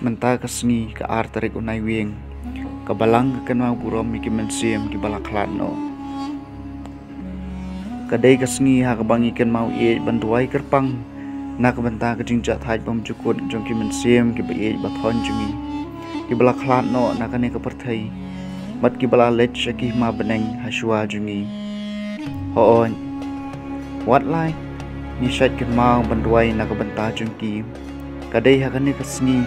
Mentah kesni ke arterik unai wing ke balang ke kenau burom miki mensiam ki balaklat no kadai kesni ha ke bangi ken mau e bantuai kerpang nak bentah ke jingjat haj bom jukut jong ki mensiam ki be bathon jungi ki balaklat no nakane ke perthai mat ki bala lech ki ma beneng haswa jungi ho on wat lai ni shat ken mau bantuai nak bentah jungki kadai ha kane kesni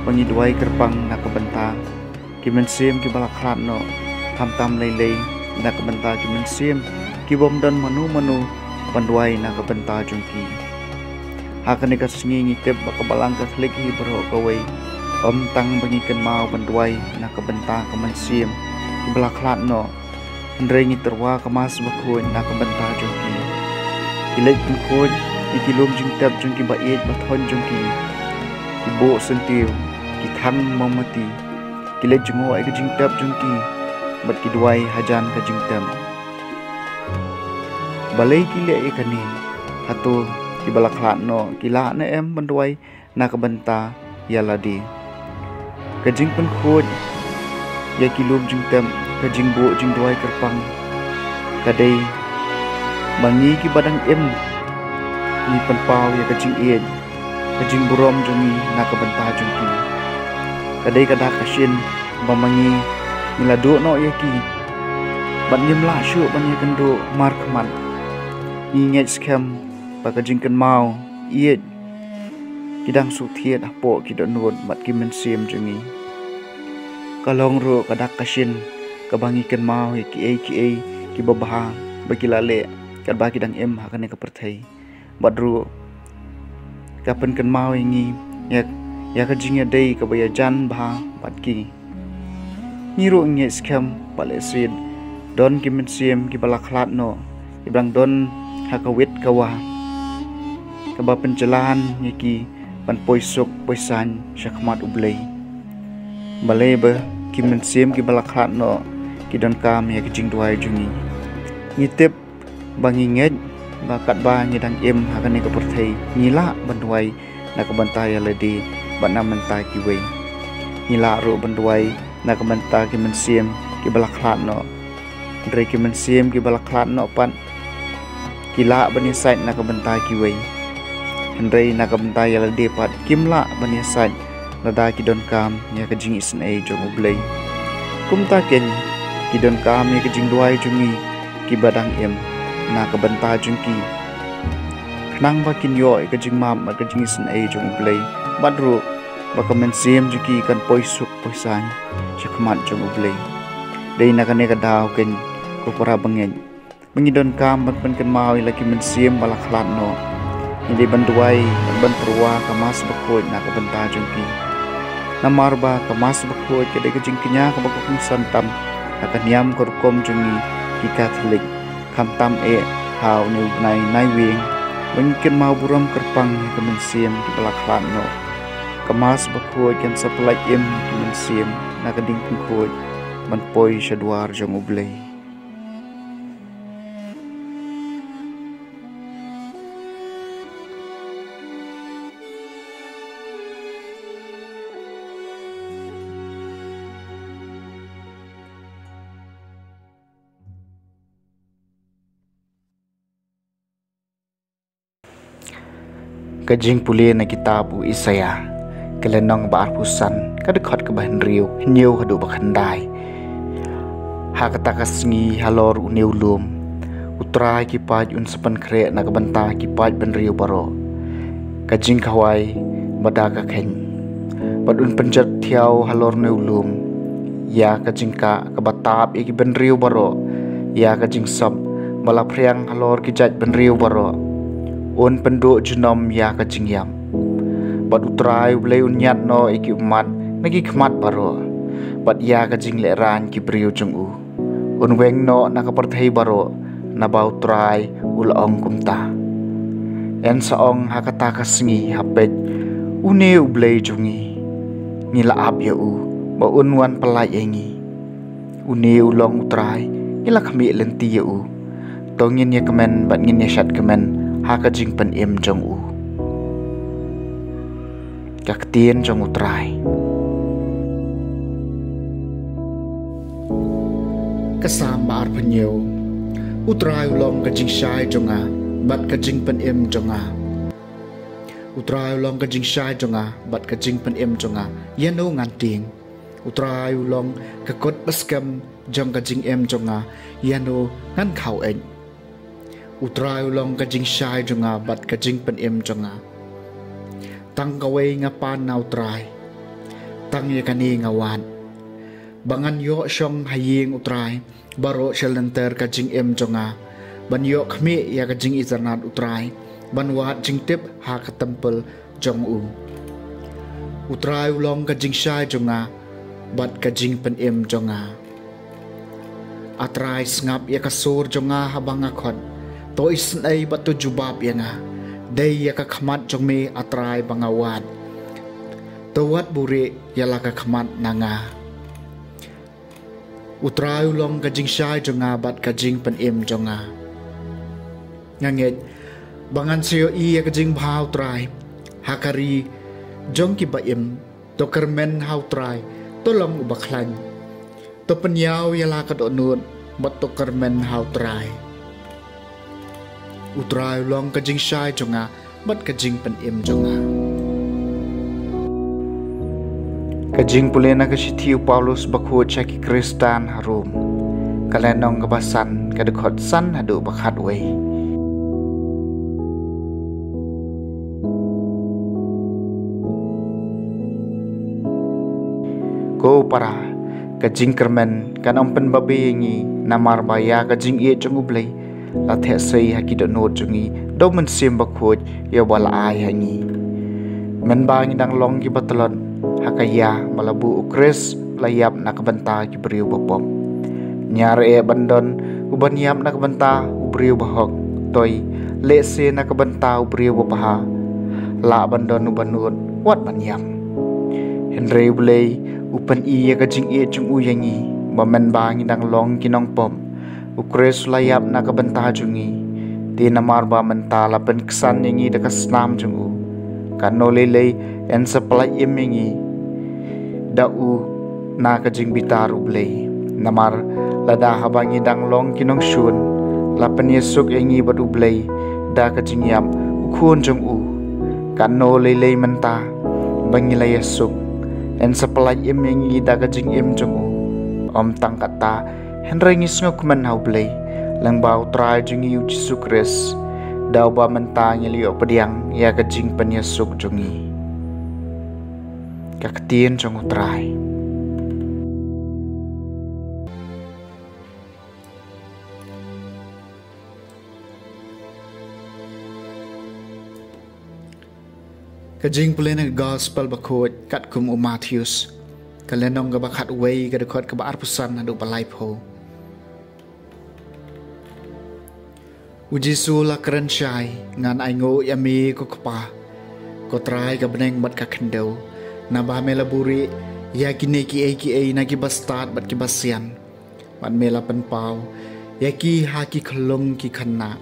bangi duai kerpang nak bentah ki mensiam ki balaklat no tham tam lei nak bentah ki mensiam ki bom dan manu banduai nak bentah jungki hakane ka sngi ngitep bakabalang ka klik hi bro kawai om tang bangi ken mau banduai nak bentah ka mensiam ki balaklat no ndrei ngi terwa kemas bakhuin nak bentah jungki kilek pun khoj ikilum jingtap jungki ba e bathon jungki ki bo sentiu ki thang momati kile jungo ai ka jingtap jungki bat ki duai hajan ka jingtam balai kile e kani hatu ki balaklat no kila na em banduai na ka banta yaladi ka jing pun khoj ya kilum jingtam ka jingbo jing duai kerpang kadai bangi ki badang em ni penpau ya ka jing e ka jing burom jungi na ka banta jungki kadai kada kasin bamangi miladu no yaki ban nyemla shu ban yakendo markman inget scam bakajingkan mau iet kidang su thiet apo kidonot mat ki mensiam jungi kalong ro kada kasin kabangi ken mau ki ki babaha bagilale kad ba kidang em hakane ka perthai badru kapen ken mau ingi ya ka jingya dei ka baya jan bha batki niro nge scam palesin don ki mensiam ki balaklat no ibang don hakawit kawa ka ba penjalan yaki pan poisok poisan syakmat ublei balai ba ki mensiam ki balaklat no ki don kam ya ki jing duai jungi ngitep bangi nget bakat ba ngidang em hakane ka perthai ngila banduai na ka bantai ledi bana mentai ki wei nila ro banduai na ka mentai ki mensiam ki balaklat no ndrei ki mensiam ki balaklat no pan kila bani sait na ka bentai ki wei ndrei na ka bentai yala de pat kimla bani sait lada ki don kam ya ka jing isen ai jong ublei kum ta ken ki don kam ya ka jing duai jungi ki badang em na ka bentai jungki nang ba kin yo ka jing mam ka jing isen ai jong ublei badru baka mensiam juki kan poisuk poisan syakmat jong ublei dei na ka ne ka daw ken ko para bangen mengidon kam ban ken mau laki mensiam balaklat no hindi banduai ban perwa kamas bakoi na ka benta jungki namarba kamas bakoi ke de jing kinya ka bakung santam akan yam korkom jungi ki katolik kam tam e hau ni ubnai nai wing mungkin mau buram kerpang ka mensiam ki balaklat no kamas bakoi ken sapelak em ki mensiam na ka ding pungkoi ban poi syadwar jong ublei Kajing puli na kitabu Isaya kelenong baar pusan kadekot ke bahan riu nyeu hadu bakandai hakata kasngi halor uneu lum utrai kipaj un sepan kre na kabanta kipaj ban riu baro kajing kawai badaka khen badun penjat thiau halor neu lum ya kajing ka kabatab iki ban riu baro ya kajing sab bala priang halor kijaj ban riu baro un penduk junom ya kajing yam bad utrai ulei unyat no iki umat nagi khmat baro bad ya kajing le ran ki briu jung u un weng no nakaparthei baro na ba utrai ulong kumta en saong hakata kasngi hapet une ublei jungi ngila ap ya u ba unwan pelai engi une ulong utrai ngila khami lenti ya u tongin ya kemen bat ngin ya shat kemen hakajing pen im jong u kaktien jong utrai kesam baar penyeu utrai ulong kajing syai jonga bat kajing pen im jonga utrai ulong kajing syai jonga bat kajing pen im jonga yano nganting utrai ulong kakot baskem jong kajing im jonga yano ngan khau eng utrai ulong kajing syai jonga bat kajing pen im jonga tang kawai ngapan na utrai tang yakani ngawan bangan yo syong haying utrai baro shelenter kajing im jonga ban yo khmi ya kajing izarnat utrai ban wat jing tip ha ka tempel jong u utrai ulong kajing syai jonga bat kajing pen im jonga atrai ngap ya kasur jonga habanga khot to isnai batu jubab yanga dei ya ka khmat jongme atrai bangawat tawat buri ya la ka khmat nanga utrai ulong kajing syai jonga bat kajing pen im jonga nganget bangan seo i ya kajing bhau trai hakari jong ki ba im to kermen hau trai to long ubaklan to penyau ya la ka donun bat to kermen hau trai utrai ulong kajing syai jonga bat kajing pen im jonga kajing pulena kasithiu Paulus bakhu chaki Kristan harum kalenong kabasan kadekot san hadu bakhat wei go para kajing kermen kanom pen babe ngi namar baya kajing ie jongublei la the sei hakidot no jungi do men sim bakhoj ya bala ai hangi men bang dang long ki batlon hakaya malabu ukres layap nakbanta ki briu bopom nyar e bandon ubaniam nakbanta ubriu bahok toy le se nakbanta ubriu bopaha la bandon ubanun wat baniam henry blay upan i ya kajing e chung uyangi bamen bang dang long kinong pom ukres layap nakabanta jungi di namar ba mentala pen kesan yangi dekas nam jungu kano lele en supply imingi dau na kajing bitaru blay namar lada habangi dang long kinong shun lapen yesuk yangi batu blay da kajing yam ukun jungu kano lele menta bangi la yesuk en supply imingi da kajing im jungu om tangkata henry ngisngok man hau blay lang bau trai jungi Yesus Kris daw ba mentang ilio pediang ya kajing penyesuk jungi kaktien jong utrai kajing pulena gospel bakot kat kum Matthews kalenong ga bakhat wei ga dekot ka baar pusan hadu balai pho ujisu la keren syai ngan ai ngo yami ko kpa ko trai ga beneng bat ka khendau na ba mela buri ya kine ki ai na ki bastat bat ki basian ban mela pen pau ya ki ha ki khlong ki khanna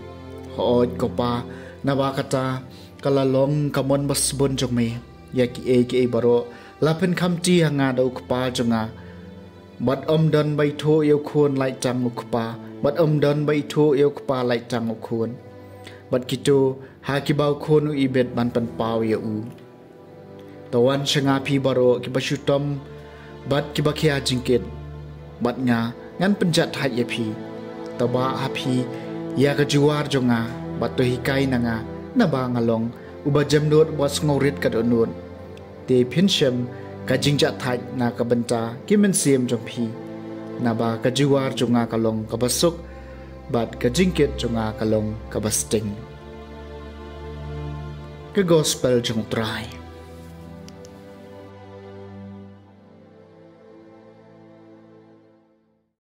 hoj ko pa na ba kata kala long kamon bas bon jome ya ki ai baro lapen khamti hanga dau kpa jonga bat don bai tho yo khon lai chang ukpa bat don bai tho yo kpa lai chang ukhon bat kito ha kibau khonu ibet ban pan pau ya u tawan shanga phi baro kibashutom bat kibakhia jingket bat nga ngan penjat hat ya phi taba hapi ya kejuar jonga bat to hikai nanga na ba ngalong uba jamnot was ngorit kadonun te phinshem ka jingjat thai na ka banta kimen sim jong phi na ba kejuar jonga kalong ka basuk bat ka jingket jonga kalong ka basting ke gospel jong trai